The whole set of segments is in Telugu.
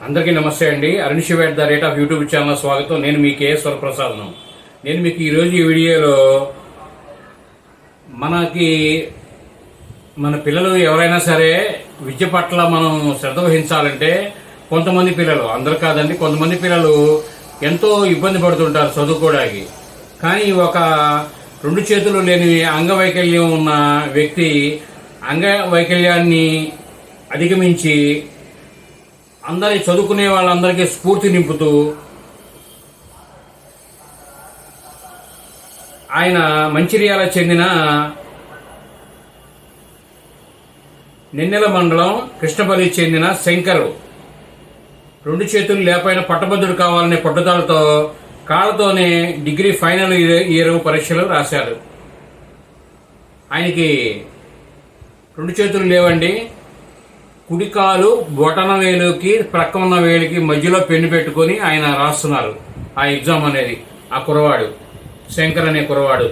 అందరికీ నమస్తే అండి. Arun at the rate of YouTube channel స్వాగతం. నేను మీ కేఎస్ వరప్రసాద్ను. నేను మీకు ఈరోజు ఈ వీడియోలో మన పిల్లలు ఎవరైనా సరే విద్య పట్ల మనం శ్రద్ధ వహించాలంటే కొంతమంది పిల్లలు, అందరు కాదండి, కొంతమంది పిల్లలు ఎంతో ఇబ్బంది పడుతుంటారు చదువుకోవడానికి. కానీ ఒక రెండు చేతులు లేని అంగవైకల్యం ఉన్న వ్యక్తి అంగవైకల్యాన్ని అధిగమించి అందరి చదువుకునే వాళ్ళందరికీ స్ఫూర్తి నింపుతూ ఆయన మంచిర్యాల చెందిన నిన్నెల మండలం కృష్ణపల్లి చెందిన శంకర్ రెండు చేతులు లేకపోయినా పట్టభద్రుడు కావాలనే పట్టుదలతో కాళ్ళతోనే డిగ్రీ ఫైనల్ ఇయర్ పరీక్షలు రాశారు. ఆయనకి రెండు చేతులు లేవండి. కుడికాలు బొటన వేలుకి ప్రక్క ఉన్న వేలికి మధ్యలో పెన్ను పెట్టుకొని ఆయన రాస్తున్నారు ఆ ఎగ్జామ్ అనేది. ఆ కురవాడు శంకర్ అనే కురవాడు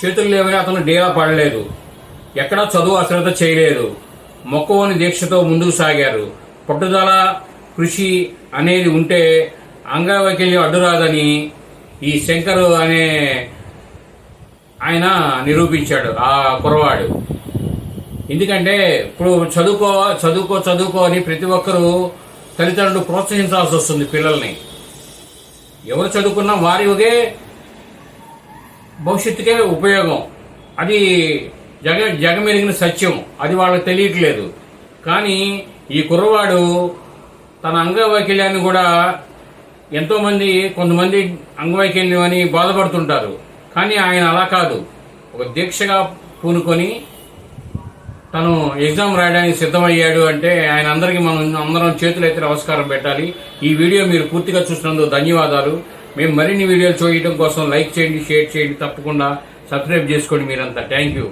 చేతులు లేవని అతను డేలా పడలేదు, ఎక్కడా చదువు అశ్రద్ధ చేయలేదు, మొక్కవని దీక్షతో ముందుకు సాగారు. పట్టుదల కృషి అనేది ఉంటే అంగవైకల్యం అడ్డురాదని ఈ శంకర్ అనే ఆయన నిరూపించాడు ఆ కురవాడు. ఎందుకంటే ఇప్పుడు చదువుకో అని ప్రతి ఒక్కరూ తల్లిదండ్రులు ప్రోత్సహించాల్సి వస్తుంది పిల్లల్ని. ఎవరు చదువుకున్నా వారికే భవిష్యత్తుకే ఉపయోగం. అది జగమెరిగిన సత్యం. అది వాళ్ళకి తెలియట్లేదు. కానీ ఈ కుర్రవాడు తన అంగవైకల్యాన్ని కూడా కొంతమంది అంగవైకల్యం అని బాధపడుతుంటారు. కానీ ఆయన అలా కాదు, ఒక దీక్షగా పూనుకొని తను ఎగ్జామ్ రాయడానికి సిద్ధమయ్యాడు. అంటే ఆయన అందరం చేతులైతే నమస్కారం పెట్టాలి. ఈ వీడియో మీరు పూర్తిగా చూసినందుకు ధన్యవాదాలు. మేము మరిన్ని వీడియోలు చూడటం కోసం లైక్ చేయండి, షేర్ చేయండి, తప్పకుండా సబ్స్క్రైబ్ చేసుకోండి మీరంతా. Thank you.